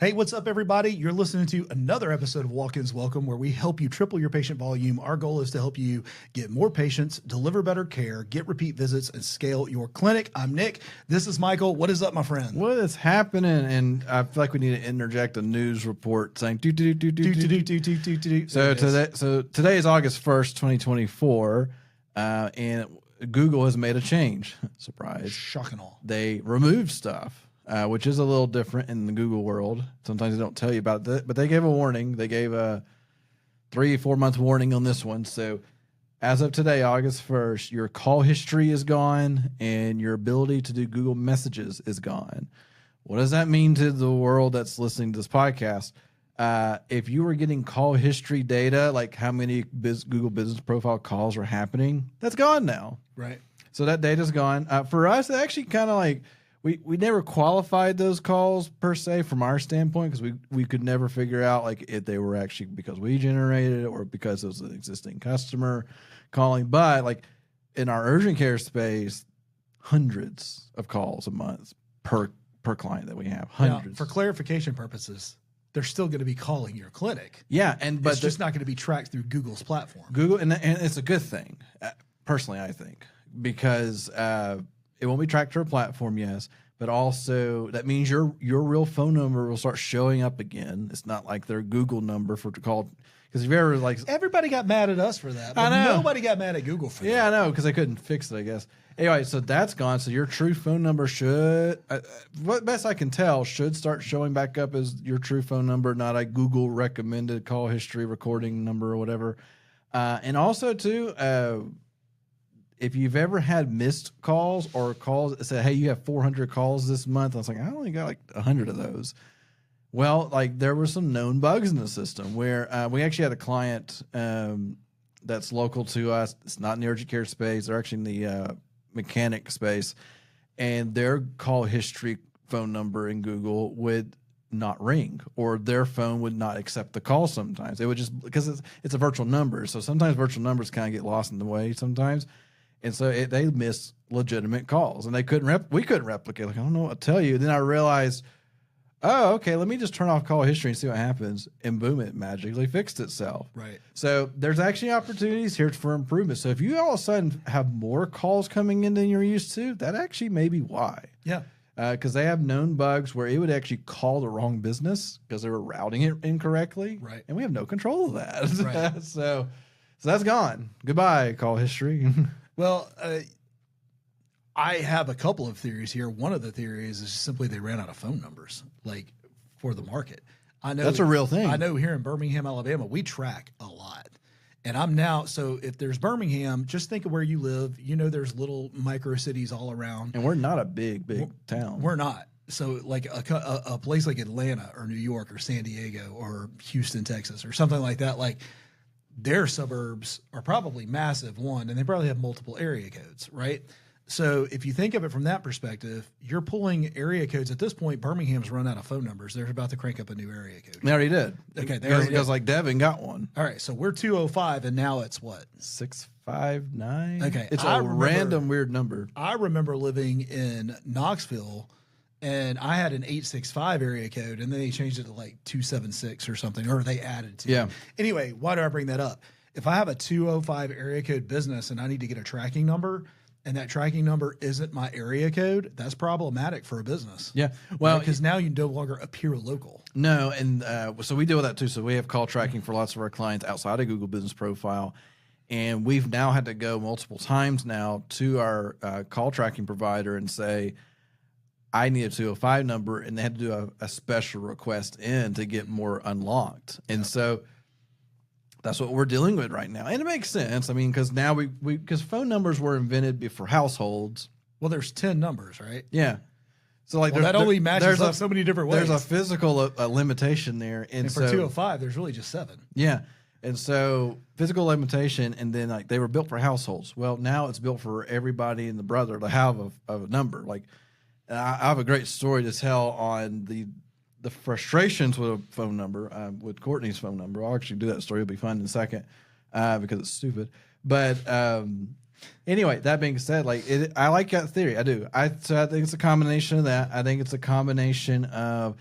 Hey, what's up, everybody? You're listening to another episode of Walk-Ins Welcome, where we help you triple your patient volume. Our goal is to help you get more patients, deliver better care, get repeat visits, and scale your clinic. I'm Nick. This is Michael. What is up, my friend? What is happening? And I feel like we need to interject a news report saying do. So today is August 1st, 2024, and Google has made a change. Surprise! Shocking all. They removed stuff. Which is a little different in the Google world. Sometimes they don't tell you about that, but they gave a warning. They gave a 3-4 month warning on this one. So as of today, August 1st, your call history is gone and your ability to do Google Messages is gone. What does that mean to the world that's listening to this podcast? If you were getting call history data, like how many Google Business Profile calls are happening, that's gone now. Right. So that data's gone. For us, it actually kind of like, we never qualified those calls per se from our standpoint, because we could never figure out like if they were actually because we generated it or because it was an existing customer calling. But like in our urgent care space, hundreds of calls a month per client that we have. Hundreds. Now, for clarification purposes, they're still going to be calling your clinic. Yeah, but it's just not going to be tracked through Google's platform. Google, and it's a good thing, personally, I think, because it won't be tracked to a platform, yes, but also that means your real phone number will start showing up again. It's not like their Google number for to call. Because if you ever like, everybody got mad at us for that, but nobody got mad at Google for that. Yeah, I know, because they couldn't fix it, I guess. Anyway, so that's gone. So your true phone number should, what best I can tell, should start showing back up as your true phone number, not a Google recommended call history recording number or whatever. And also too, if you've ever had missed calls or calls that say, hey, you have 400 calls this month, I was like, I only got like 100 of those. Well, like there were some known bugs in the system where we actually had a client that's local to us. It's not in the urgent care space. They're actually in the mechanic space. And their call history phone number in Google would not ring, or their phone would not accept the call sometimes. It would just, because it's a virtual number. So sometimes virtual numbers kind of get lost in the way sometimes. And so they missed legitimate calls, and we couldn't replicate. Like, I don't know what to tell you. Then I realized, oh, okay, let me just turn off call history and see what happens. And boom, it magically fixed itself. Right. So there's actually opportunities here for improvement. So if you all of a sudden have more calls coming in than you're used to, that actually may be why. Yeah. Because they have known bugs where it would actually call the wrong business because they were routing it incorrectly. Right. And we have no control of that. Right. So that's gone. Goodbye, call history. Well, I have a couple of theories here. One of the theories is simply they ran out of phone numbers, like for the market. I know that's a real thing. I know here in Birmingham, Alabama, we track a lot. And I'm now, so if there's Birmingham, just think of where you live. You know, there's little micro cities all around. And we're not a big town. We're not. So like a place like Atlanta or New York or San Diego or Houston, Texas, or something like that, like their suburbs are probably massive, one, and they probably have multiple area codes, right? So if you think of it from that perspective, you're pulling area codes. At this point, Birmingham's run out of phone numbers. They're about to crank up a new area code. They already did. Okay. Because like Devin got one. All right. So we're 205, and now it's what? 659. Okay. It's a random weird number. I remember living in Knoxville, and I had an 865 area code, and then they changed it to like 276 or something, or they added to it. Anyway, why do I bring that up? If I have a 205 area code business and I need to get a tracking number, and that tracking number isn't my area code, that's problematic for a business. Yeah. Well, because now you no longer appear local. No. And so we deal with that too. So we have call tracking for lots of our clients outside of Google Business Profile. And we've now had to go multiple times now to our call tracking provider and say, I need a 205 number, and they had to do a special request in to get more unlocked. And so that's what we're dealing with right now. And it makes sense. I mean, because now because phone numbers were invented for households. Well, there's 10 numbers, right? Yeah. So like that only matches up so many different ways. There's a physical limitation there. And for 205, there's really just 7. Yeah. And so physical limitation, and then like they were built for households. Well, now it's built for everybody and the brother to have a number. Like, I have a great story to tell on the frustrations with a phone number, with Courtney's phone number. I'll actually do that story. It'll be fun in a second because it's stupid. But anyway, that being said, like I like that theory. I do. So I think it's a combination of that. I think it's a combination of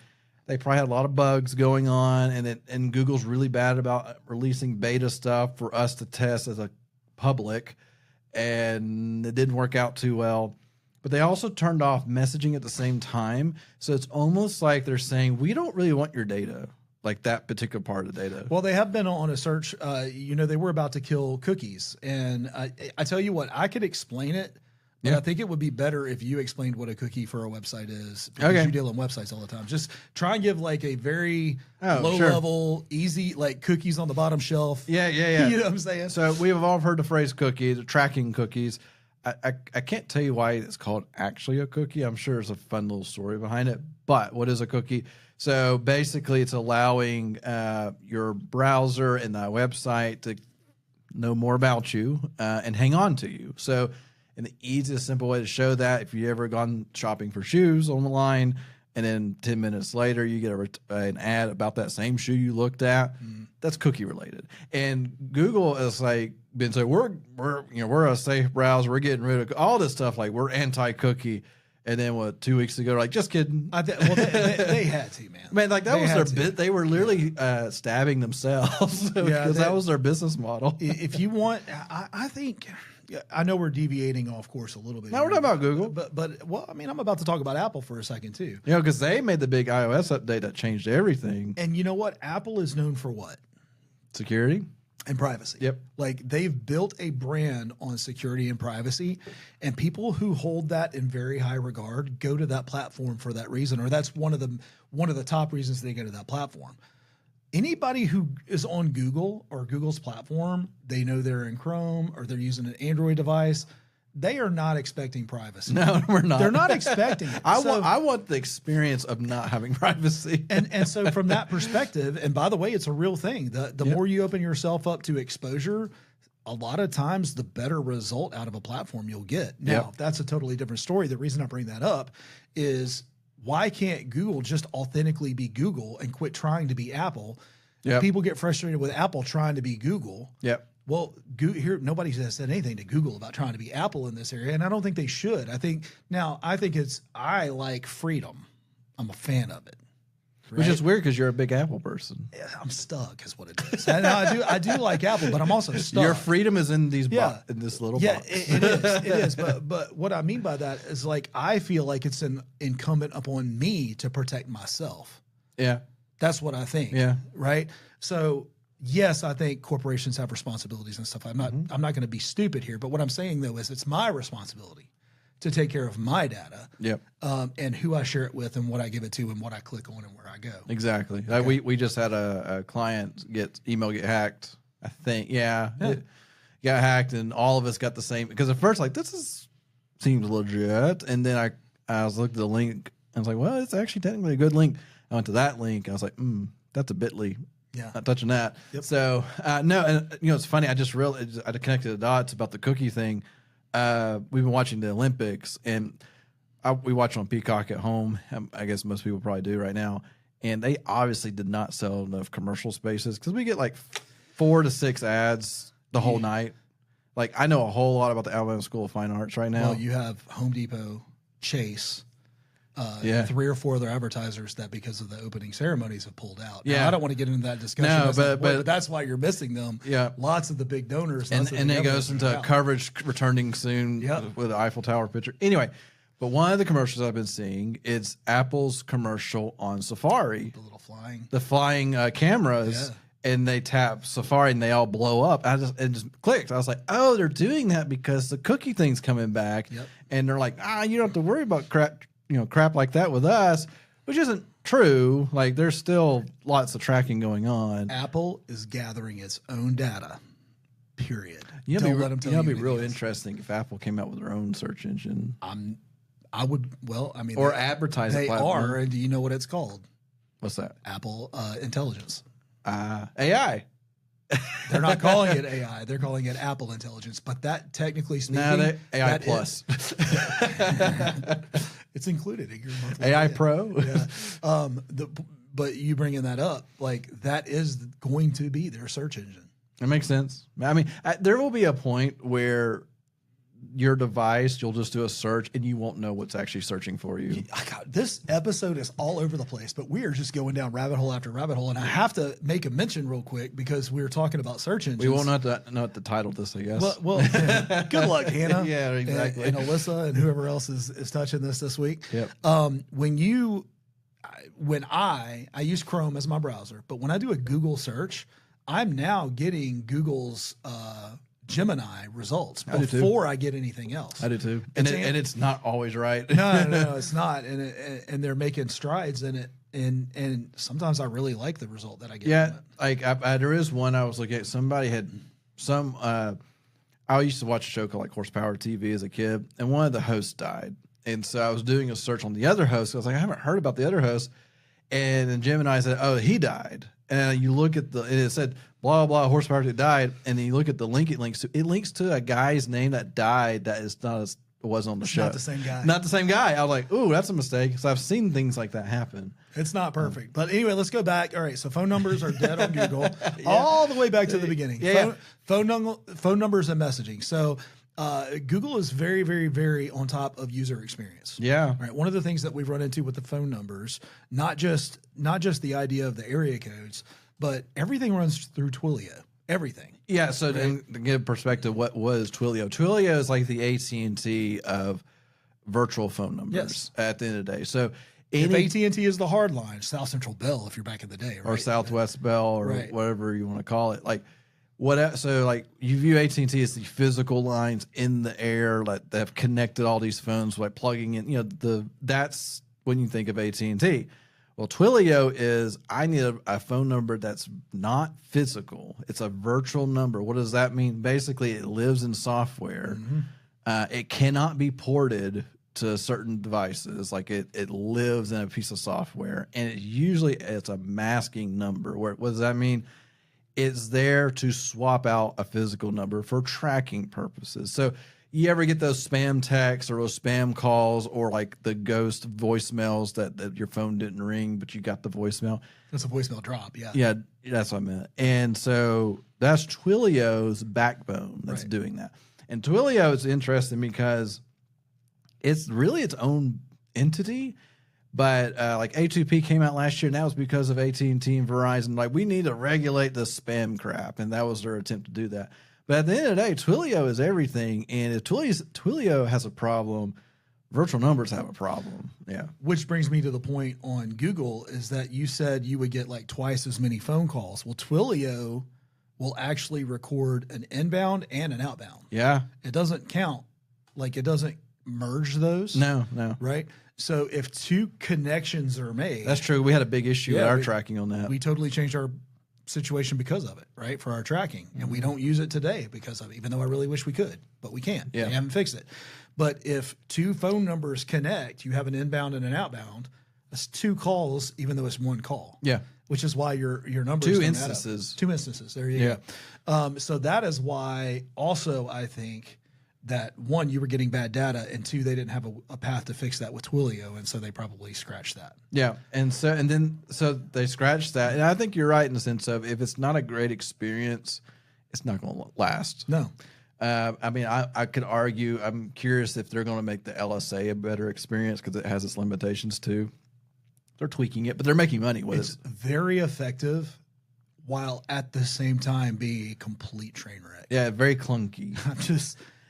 they probably had a lot of bugs going on, and Google's really bad about releasing beta stuff for us to test as a public, and it didn't work out too well. But they also turned off messaging at the same time, so it's almost like they're saying, we don't really want your data, like that particular part of the data. Well, they have been on a search. They were about to kill cookies, and I tell you what, I could explain it. But I think it would be better if you explained what a cookie for a website is, because you deal in websites all the time. Just try and give like a very low level, easy, like cookies on the bottom shelf. Yeah. You know what I'm saying? So we have all heard the phrase cookie, the tracking cookies. I can't tell you why it's called actually a cookie. I'm sure there's a fun little story behind it. But what is a cookie? So basically, it's allowing your browser and the website to know more about you and hang on to you. So, and the easiest, simple way to show that, if you've ever gone shopping for shoes online, and then 10 minutes later you get an ad about that same shoe you looked at, that's cookie related. And Google is like been saying, we're a safe browser, we're getting rid of all this stuff, like we're anti-cookie. And then 2 weeks ago, like, just kidding. They had to, man. Man, like that was their bit. They were literally stabbing themselves because that was their business model. If you want, I think, I know we're deviating off course a little bit. No, we're talking about Google. But I mean, I'm about to talk about Apple for a second too. You know, because they made the big iOS update that changed everything. And you know what? Apple is known for what? Security. And privacy. Yep. Like they've built a brand on security and privacy, and people who hold that in very high regard go to that platform for that reason, or that's one of the top reasons they go to that platform. Anybody who is on Google or Google's platform, they know they're in Chrome or they're using an Android device. They are not expecting privacy. No, we're not. They're not expecting it. I want the experience of not having privacy. And so from that perspective, and by the way, it's a real thing. The more you open yourself up to exposure, a lot of times the better result out of a platform you'll get. Now, that's a totally different story. The reason I bring that up is, why can't Google just authentically be Google and quit trying to be Apple? Yep. People get frustrated with Apple trying to be Google. Yep. Well, here nobody has said anything to Google about trying to be Apple in this area, and I don't think they should. I like freedom. I'm a fan of it. Right? Which is weird because you're a big Apple person. Yeah, I'm stuck, is what it is. And I do like Apple, but I'm also stuck. Your freedom is in these in this little box. It is. It is. But what I mean by that is, like, I feel like it's incumbent upon me to protect myself. Yeah. That's what I think. Yeah. Right. So yes, I think corporations have responsibilities and stuff. I'm not going to be stupid here, but what I'm saying though is it's my responsibility to take care of my data. Yep. And who I share it with and what I give it to and what I click on and where I go. Exactly. Okay. We just had a client email get hacked. I think. Yeah. It got hacked, and all of us got the same, because at first, like, seems legit, and then I was looking at the link and I was like, well, it's actually technically a good link. I went to that link and I was like, that's a bit.ly. Yeah. Not touching that. Yep. So, no, and it's funny. I just realized I connected the dots about the cookie thing. We've been watching the Olympics, and we watch on Peacock at home. I guess most people probably do right now. And they obviously did not sell enough commercial spaces, because we get like 4 to 6 ads the whole night. Like, I know a whole lot about the Alabama School of Fine Arts right now. Well, you have Home Depot, Chase, 3 or 4 other advertisers that, because of the opening ceremonies, have pulled out. Yeah. Now, I don't want to get into that discussion. No, but that's why you're missing them. Yeah. Lots of the big donors. And it goes into coverage returning soon with the Eiffel Tower picture. Anyway, but one of the commercials I've been seeing is Apple's commercial on Safari. The flying cameras. Yeah. And they tap Safari and they all blow up. It just clicked. I was like, oh, they're doing that because the cookie thing's coming back. Yep. And they're like, you don't have to worry about crap like that with us, which isn't true. Like, there's still lots of tracking going on. Apple is gathering its own data. Period. Don't let them tell you. It'd be real interesting if Apple came out with their own search engine. I would. Well, I mean, or advertise. They are. And do you know what it's called? What's that? Apple Intelligence. AI. They're not calling it AI. They're calling it Apple Intelligence. But that, technically speaking, AI Plus. It's included in your monthly AI Pro. Yeah. But you bringing that up, like, that is going to be their search engine. It makes sense. I mean, there will be a point where your device, you'll just do a search and you won't know what's actually searching for you. This episode is all over the place, but we are just going down rabbit hole after rabbit hole. And I have to make a mention real quick because we were talking about search engines. We won't know what to title this, I guess. Well, good luck, Hannah. Yeah, exactly. And Alyssa and whoever else is touching this week. Yep. When I use Chrome as my browser, but when I do a Google search, I'm now getting Google's Gemini results before I get anything else. I do too. And it's not always right. No, it's not. And they're making strides in it. And sometimes I really like the result that I get. Yeah. From it. Like there is one I was looking at. Somebody had some, I used to watch a show called like Horsepower TV as a kid, and one of the hosts died. And so I was doing a search on the other host. I was like, I haven't heard about the other host. And then Gemini said, oh, he died. And you look at and it said, blah, blah, Horsepower TV died. And then you look at the link it links to a guy's name that died that is wasn't on the show. Not the same guy. Not the same guy. I was like, ooh, that's a mistake. So I've seen things like that happen. It's not perfect. But anyway, let's go back. All right, so phone numbers are dead on Google. All the way back to the beginning. Phone numbers and messaging. So Google is very, very, very on top of user experience. Yeah. All right. One of the things that we've run into with the phone numbers, not just the idea of the area codes, but everything runs through Twilio. Everything. Yeah. So to give perspective, what was Twilio? Twilio is like the AT&T of virtual phone numbers at the end of the day. So if AT&T is the hard line, South Central Bell, if you're back in the day, right? Or Southwest Bell, or whatever you want to call it, like. So like you view AT&T as the physical lines in the air that have connected all these phones, like plugging in, that's when you think of AT&T. Well, Twilio is, I need a phone number that's not physical. It's a virtual number. What does that mean? Basically, it lives in software. Mm-hmm. It cannot be ported to certain devices. Like it lives in a piece of software, and it's a masking number. What does that mean? It's there to swap out a physical number for tracking purposes. So you ever get those spam texts or those spam calls or like the ghost voicemails that your phone didn't ring, but you got the voicemail? That's a voicemail drop, yeah. Yeah, that's what I meant. And so that's Twilio's backbone that's doing that. And Twilio is interesting because it's really its own entity. But like A2P came out last year, and that was because of AT&T and Verizon. Like, we need to regulate the spam crap, and that was their attempt to do that. But at the end of the day, Twilio is everything, and if Twilio has a problem, virtual numbers have a problem. Yeah. Which brings me to the point on Google is that you said you would get like twice as many phone calls. Well, Twilio will actually record an inbound and an outbound. Yeah. It doesn't count. Like, it doesn't merge those. No. Right? So if two connections are made. That's true. We had a big issue with our tracking on that. We totally changed our situation because of it, right? For our tracking. Mm-hmm. And we don't use it today because of it, even though I really wish we could, but we can't. Yeah. We haven't fixed it. But if two phone numbers connect, you have an inbound and an outbound. That's two calls, even though it's one call. Yeah. Which is why your numbers Two instances. Two instances. There you go. So that is why also I think that one, you were getting bad data, and two, they didn't have a path to fix that with Twilio, and so they probably scratched that. Yeah, so they scratched that, and I think you're right in the sense of if it's not a great experience, it's not going to last. No. I mean, I could argue. I'm curious if they're going to make the LSA a better experience because it has its limitations too. They're tweaking it, but they're making money with it. It's very effective, while at the same time being a complete train wreck. Yeah, very clunky.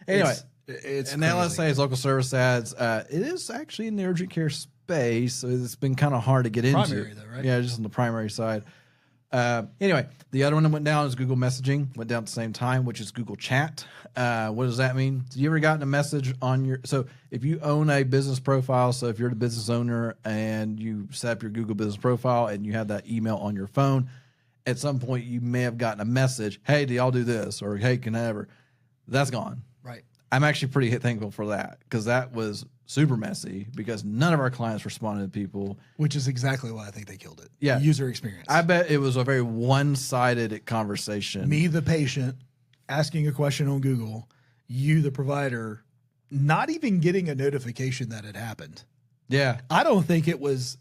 Anyway, it's and the LSA is local service ads. It is actually in the urgent care space, so it's been kind of hard to get into. Primary though, right? Yeah, just on the primary side. Anyway, the other one that went down is Google Messaging. Went down at the same time, which is Google Chat. What does that mean? So you ever gotten a message on your? So if you own a business profile, so if you're the business owner and you set up your Google business profile and you have that email on your phone, at some point you may have gotten a message, "Hey, do y'all do this?" or "Hey, can I ever?" That's gone. Right. I'm actually pretty thankful for that because that was super messy because none of our clients responded to people. Which is exactly why I think they killed it. Yeah. User experience. I bet it was a very one-sided conversation. Me, the patient, asking a question on Google, you, the provider, not even getting a notification that it happened. Yeah. I don't think it was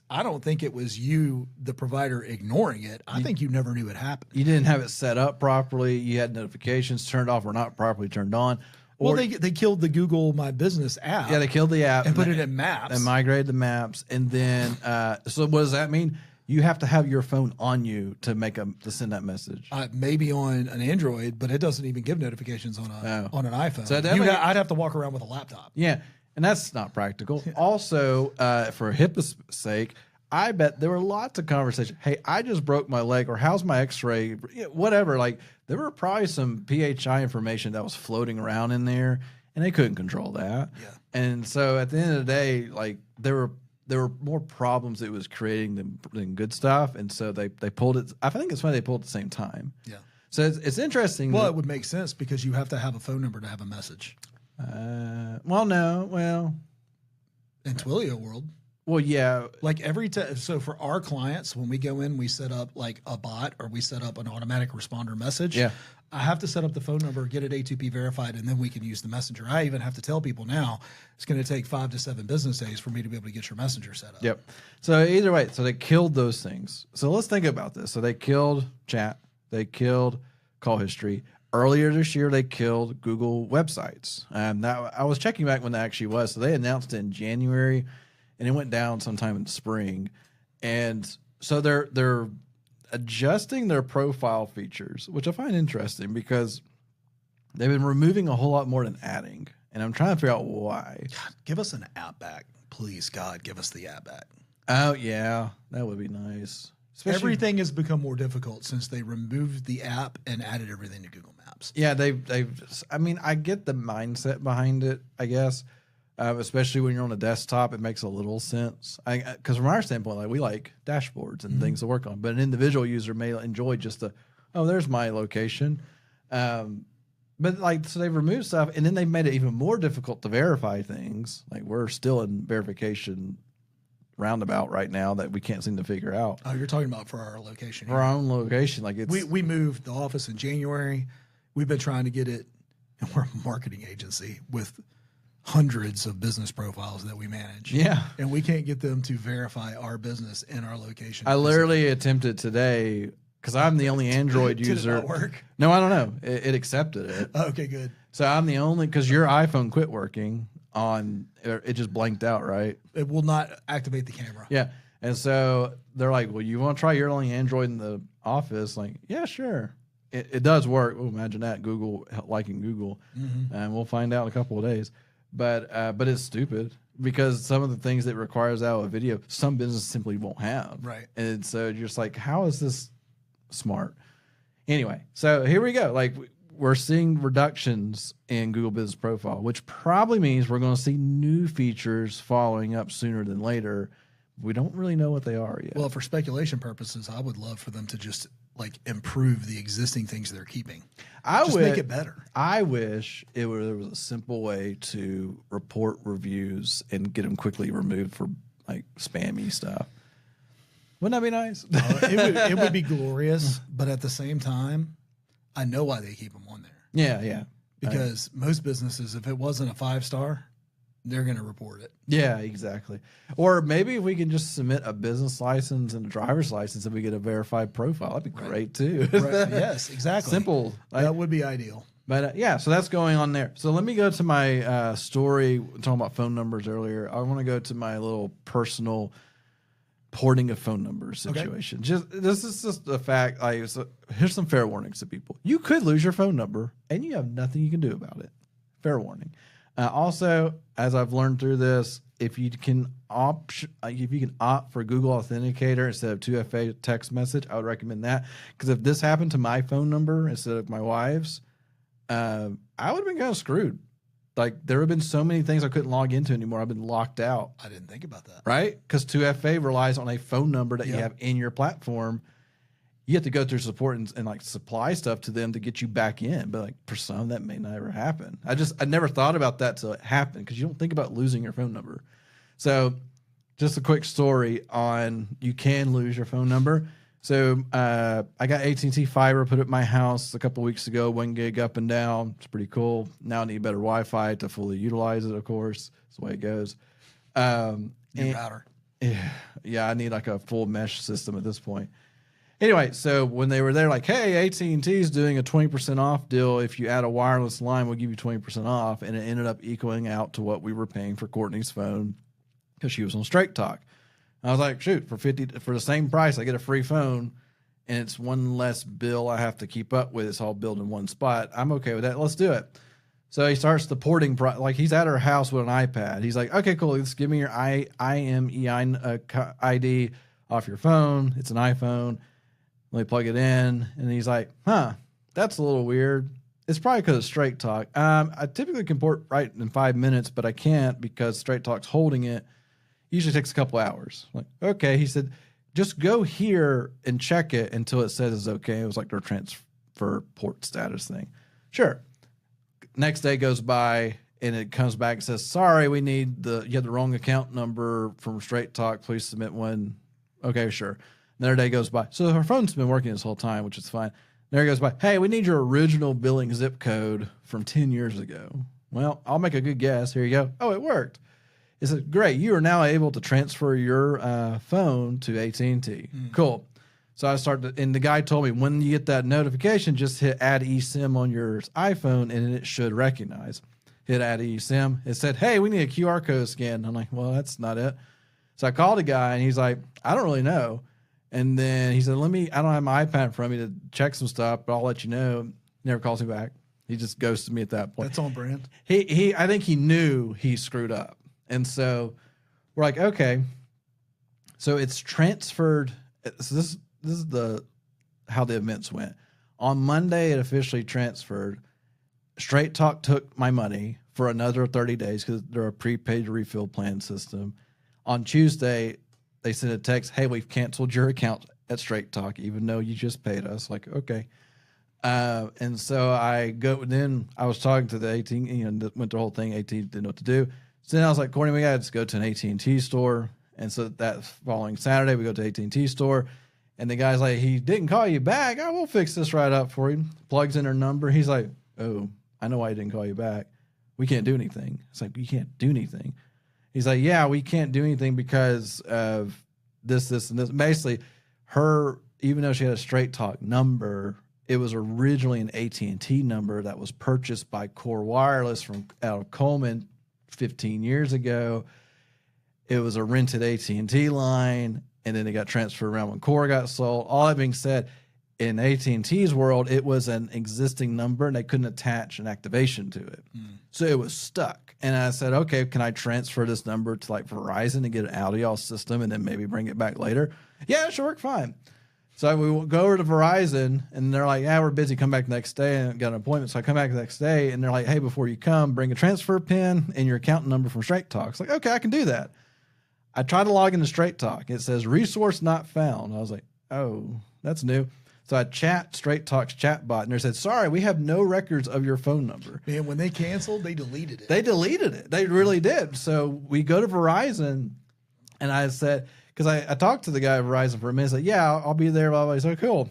you, the provider, ignoring it. I think you never knew it happened. You didn't have it set up properly. You had notifications turned off or not properly turned on. Well, they killed the Google My Business app. Yeah, they killed the app and put it in Maps. and migrated the Maps. And then, so what does that mean? You have to have your phone on you to send that message. Maybe on an Android, but it doesn't even give notifications on an iPhone. So I'd have to walk around with a laptop. Yeah, and that's not practical. Also, for HIPAA's sake, I bet there were lots of conversations. Hey, I just broke my leg, or how's my X-ray? Whatever. Like there were probably some PHI information that was floating around in there, and they couldn't control that. Yeah. And so at the end of the day, like there were more problems it was creating than good stuff, and so they pulled it. I think it's funny they pulled it at the same time. Yeah. So it's interesting. Well, it would make sense because you have to have a phone number to have a message. In Twilio world. Well, yeah. Like so for our clients, when we go in, we set up like a bot or we set up an automatic responder message. Yeah. I have to set up the phone number, get it A2P verified, and then we can use the messenger. I even have to tell people now it's going to take 5 to 7 business days for me to be able to get your messenger set up. Yep. So either way, so they killed those things. So let's think about this. So they killed chat. They killed call history. Earlier this year, they killed Google websites. I was checking back when that actually was. So they announced it in January, and it went down sometime in the spring. And so they're adjusting their profile features, which I find interesting because they've been removing a whole lot more than adding. And I'm trying to figure out why. God, give us an app back. Please, God, give us the app back. Oh, yeah. That would be nice. Everything has become more difficult since they removed the app and added everything to Google Maps. Yeah, I mean, I get the mindset behind it, I guess. Especially when you're on a desktop, it makes a little sense. Because from our standpoint, like we like dashboards and things to work on, but an individual user may enjoy just there's my location. But so they've removed stuff, and then they've made it even more difficult to verify things. Like we're still in verification roundabout right now that we can't seem to figure out. Oh, you're talking about for our location. For our own location, like we moved the office in January. We've been trying to get it, and we're a marketing agency with hundreds of business profiles that we manage. Yeah. And we can't get them to verify our business in our location. I literally attempted today because I'm the only Android user. Did it not work? No, I don't know. It accepted it. Okay, good. So I'm the only, because your iPhone quit working it just blanked out, right? It will not activate the camera. Yeah. And so they're like, well, you want to try? You're the only Android in the office. Like, yeah, sure. It does work. Well, imagine that, Google liking Google. And we'll find out in a couple of days. But it's stupid because some of the things that requires out of a video, some businesses simply won't have. Right. And so you're just like, how is this smart? Anyway, so here we go. Like we're seeing reductions in Google Business Profile, which probably means we're going to see new features following up sooner than later. We don't really know what they are yet. Well, for speculation purposes, I would love for them to just improve the existing things they're keeping. Make it better. I wish there was a simple way to report reviews and get them quickly removed for spammy stuff. Wouldn't that be nice? It would be glorious, but at the same time, I know why they keep them on there. Yeah, yeah. Because most businesses, if it wasn't a 5-star, they're going to report it. Yeah, exactly. Or maybe if we can just submit a business license and a driver's license and we get a verified profile, that'd be great too. Right. Yes, exactly. Simple. That would be ideal. But so that's going on there. So let me go to my story, talking about phone numbers earlier. I want to go to my little personal porting of phone numbers situation. Okay. This is just the fact. So here's some fair warnings to people. You could lose your phone number and you have nothing you can do about it. Fair warning. Also, as I've learned through this, if you can opt for Google Authenticator instead of 2FA text message, I would recommend that. Because if this happened to my phone number instead of my wife's, I would have been kind of screwed. There have been so many things I couldn't log into anymore. I've been locked out. I didn't think about that. Right? Because 2FA relies on a phone number that you have in your platform. You have to go through support and supply stuff to them to get you back in. But for some, that may never happen. I never thought about that till it happened because you don't think about losing your phone number. So just a quick story on you can lose your phone number. So I got AT&T fiber put at my house a couple weeks ago, 1 gig up and down. It's pretty cool. Now I need better Wi-Fi to fully utilize it, of course. That's the way it goes. Your router. Yeah, I need a full mesh system at this point. Anyway, so when they were there, like, hey, AT&T is doing a 20% off deal. If you add a wireless line, we'll give you 20% off. And it ended up equaling out to what we were paying for Courtney's phone because she was on Straight Talk. I was like, shoot, for the same price, I get a free phone, and it's one less bill I have to keep up with. It's all billed in one spot. I'm okay with that. Let's do it. So he starts the porting, like he's at her house with an iPad. He's like, okay, cool. Let's give me your IMEI ID off your phone. It's an iPhone. Let me plug it in. And he's like, that's a little weird. It's probably because of Straight Talk. I typically can port right in 5 minutes, but I can't because Straight Talk's holding it. Usually takes a couple hours. Like, okay. He said, just go here and check it until it says it's okay. It was like their transfer port status thing. Sure. Next day goes by and it comes back and says, sorry, you had the wrong account number from Straight Talk. Please submit one. Okay, sure. Another day goes by. So her phone's been working this whole time, which is fine. There it goes by. Hey, we need your original billing zip code from 10 years ago. Well, I'll make a good guess. Here you go. Oh, it worked. It said, great. You are now able to transfer your phone to AT&T. Cool. So I started, and the guy told me when you get that notification, just hit add eSIM on your iPhone and it should recognize. Hit add eSIM. It said, hey, we need a QR code scan. I'm like, well, that's not it. So I called a guy and he's like, I don't really know. And then he said, I don't have my iPad in front of me to check some stuff, but I'll let you know. Never calls me back. He just ghosted me at that point. That's on brand. I think he knew he screwed up. And so we're like, okay. So it's transferred. So this is how the events went. On Monday, it officially transferred. Straight Talk took my money for another 30 days because they're a prepaid refill plan system. On Tuesday, they sent a text, hey, we've canceled your account at Straight Talk, even though you just paid us. Like, okay. And so then I was talking to the AT&T, went the whole thing. AT&T didn't know what to do. So then I was like, Courtney, we got to go to an AT&T store. And so that following Saturday, we go to AT&T store. And the guy's like, he didn't call you back. I will fix this right up for you. Plugs in her number. He's like, oh, I know why he didn't call you back. We can't do anything. It's like, you can't do anything. He's like, yeah, we can't do anything because of this, and this. Basically, even though she had a Straight Talk number, it was originally an AT&T number that was purchased by Core Wireless out of Coleman 15 years ago. It was a rented AT&T line, and then it got transferred around when Core got sold. All that being said, in AT&T's world, it was an existing number, and they couldn't attach an activation to it. So it was stuck. And I said, okay, can I transfer this number to like Verizon and get it out of y'all's system and then maybe bring it back later? Yeah, it should work fine. So we go over to Verizon, and they're like, yeah, we're busy. Come back the next day. And I got an appointment. So I come back the next day, and they're like, hey, before you come, bring a transfer pin and your account number from Straight Talk. It's like, okay, I can do that. I tried to log into Straight Talk. It says resource not found. I was like, oh, that's new. So I chat Straight Talk's chat bot, and they said, sorry, we have no records of your phone number. Man, when they canceled, they deleted it. They deleted it. They really did. So we go to Verizon, and I said, because I talked to the guy at Verizon for a minute. I said, yeah, I'll be there. Blah, blah. He said, cool.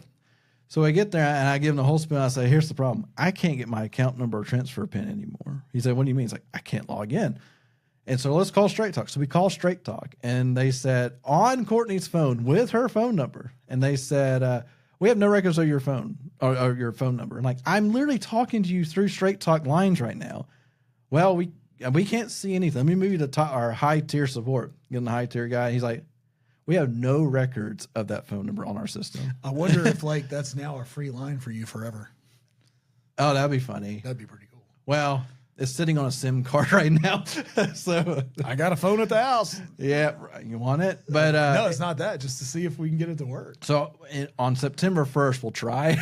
So I get there, and I give him the whole spin. I say, here's the problem. I can't get my account number or transfer pin anymore. He said, what do you mean? He's like, I can't log in. And so let's call Straight Talk. So we call Straight Talk, and they said, on Courtney's phone with her phone number, and they said, we have no records of your phone or your phone number. And like, I'm literally talking to you through Straight Talk lines right now. Well, we can't see anything. Let me move you to our high tier support. Getting the high tier guy. He's like, we have no records of that phone number on our system. I wonder if like that's now a free line for you forever. Oh, that'd be funny. That'd be pretty cool. Well, it's sitting on a SIM card right now. So I got a phone at the house. Yeah, you want it? But no, it's not that. Just to see if we can get it to work. So on September 1st, we'll try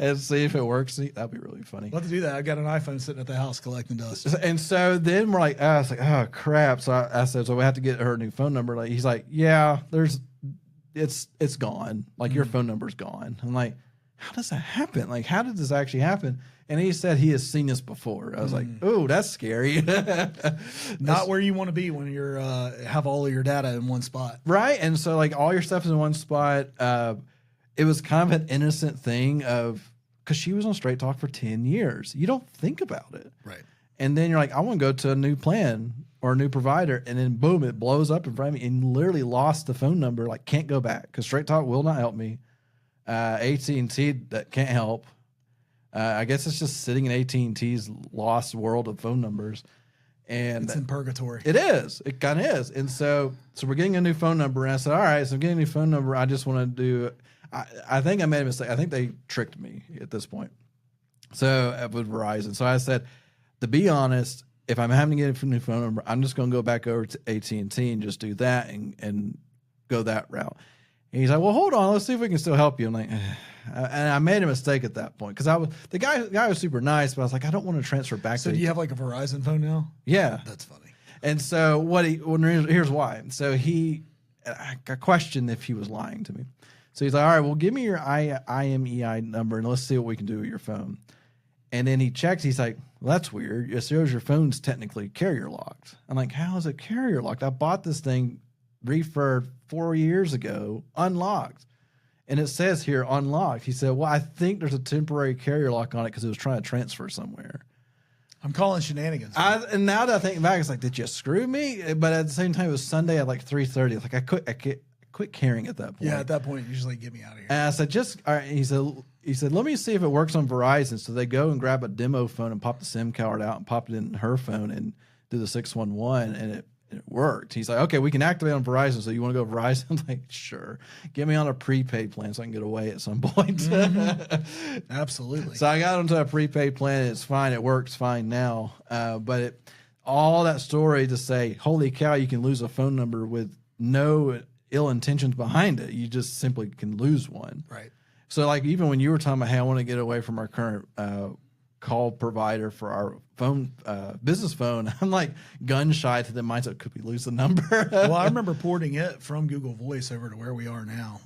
and see if it works. That'd be really funny. We'll have to do that. I got an iPhone sitting at the house collecting dust. And so then we're like, I was like, oh crap. So I said, so we have to get her a new phone number. Like he's like, yeah, it's gone. Like your phone number's gone. I'm like, how does that happen? Like, how did this actually happen? And he said he has seen this before. I was like, oh, that's scary. Not where you want to be when you're have all of your data in one spot. Right. And so like all your stuff is in one spot. It was kind of an innocent thing because she was on Straight Talk for 10 years. You don't think about it. Right. And then you're like, I want to go to a new plan or a new provider. And then boom, it blows up in front of me and literally lost the phone number. Like can't go back because Straight Talk will not help me. AT&T that can't help. I guess it's just sitting in AT&T's lost world of phone numbers. And it's in purgatory. It is. It kind of is. And so we're getting a new phone number. And I said, all right, so I'm getting a new phone number. I just want to do, I think I made a mistake. I think they tricked me at this point. So with Verizon. So I said, to be honest, if I'm having to get a new phone number, I'm just going to go back over to AT&T and just do that and go that route. And he's like, well, hold on. Let's see if we can still help you. I'm like, and I made a mistake at that point because the guy was super nice, but I was like, I don't want to transfer back. So do you have like a Verizon phone now? Yeah, that's funny. And so here's why. So I questioned if he was lying to me. So he's like, all right, well, give me your IMEI number and let's see what we can do with your phone. And then he checks. He's like, well, that's weird. It shows your phone's technically carrier locked. I'm like, how is it carrier locked? I bought this thing refurbed 4 years ago, unlocked. And it says here unlocked. He said, well, I think there's a temporary carrier lock on it because it was trying to transfer somewhere. I'm calling shenanigans. And now that I think back, it's like, did you screw me? But at the same time, it was Sunday at like 3:30. Like I quit caring at that point. Yeah, at that point, usually get me out of here. And I said, all right. He said, let me see if it works on Verizon. So they go and grab a demo phone and pop the SIM card out and pop it in her phone and do the 611, and it worked. He's like, okay, we can activate on Verizon. So you want to go Verizon? I'm like, sure. Get me on a prepaid plan so I can get away at some point. Mm-hmm. Absolutely. So I got onto a prepaid plan. And it's fine. It works fine now. But all that story to say, holy cow, you can lose a phone number with no ill intentions behind it. You just simply can lose one. Right. So like even when you were talking about, hey, I want to get away from our current call provider for our phone, business phone, I'm like gun shy to the mindset, could we lose the number? Well, I remember porting it from Google Voice over to where we are now.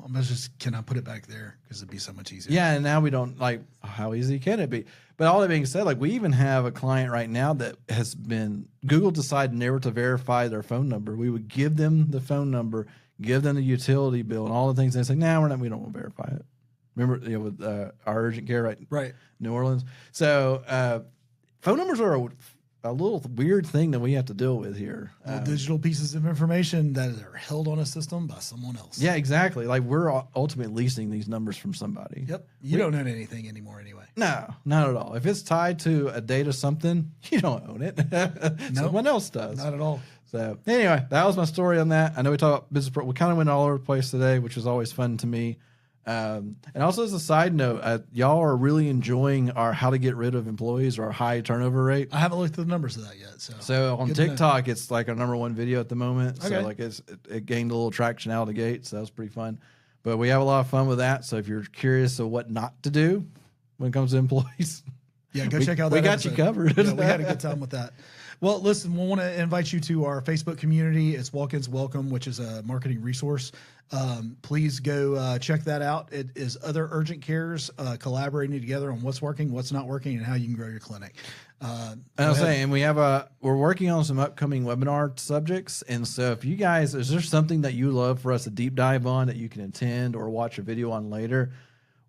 Can I put it back there? Because it'd be so much easier. Yeah, and now we don't, like, how easy can it be? But all that being said, like we even have a client right now that has been, Google decided never to verify their phone number. We would give them the phone number, give them the utility bill and all the things. They say, nah, we don't want to verify it. Remember, with our urgent care, right? New Orleans. So phone numbers are a little weird thing that we have to deal with here. Digital pieces of information that are held on a system by someone else. Yeah, exactly. Like we're ultimately leasing these numbers from somebody. Yep. You don't own anything anymore anyway. No, not at all. If it's tied to a data something, you don't own it. Someone else does. Not at all. So anyway, that was my story on that. I know we talked about business. We kind of went all over the place today, which was always fun to me. And also as a side note, y'all are really enjoying our how to get rid of employees or our high turnover rate. I haven't looked at the numbers of that yet. So on TikTok, it's like our #1 video at the moment. Okay. So like it gained a little traction out of the gate. So that was pretty fun. But we have a lot of fun with that. So if you're curious of what not to do when it comes to employees, yeah, go check out that. We got you covered. Yeah, we had a good time with that. Well, listen, we want to invite you to our Facebook community. It's Walk-ins Welcome, which is a marketing resource. Please go check that out. It is other urgent cares collaborating together on what's working, what's not working, and how you can grow your clinic. And I was saying, we're working on some upcoming webinar subjects. And so if you guys, is there something that you love for us to deep dive on that you can attend or watch a video on later?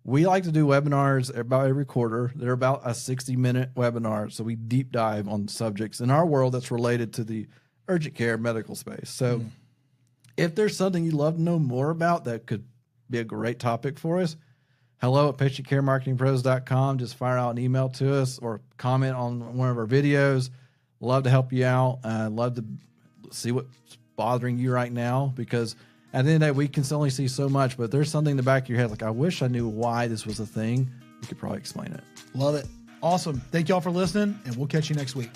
We like to do webinars about every quarter. They're about a 60-minute webinar. So we deep dive on subjects in our world that's related to the urgent care medical space. So if there's something you'd love to know more about that could be a great topic for us, hello@patientcaremarketingpros.com. Just fire out an email to us or comment on one of our videos. Love to help you out. Love to see what's bothering you right now, because at the end of the day, we can only see so much, but there's something in the back of your head, like, I wish I knew why this was a thing. You could probably explain it. Love it. Awesome. Thank y'all for listening, and we'll catch you next week.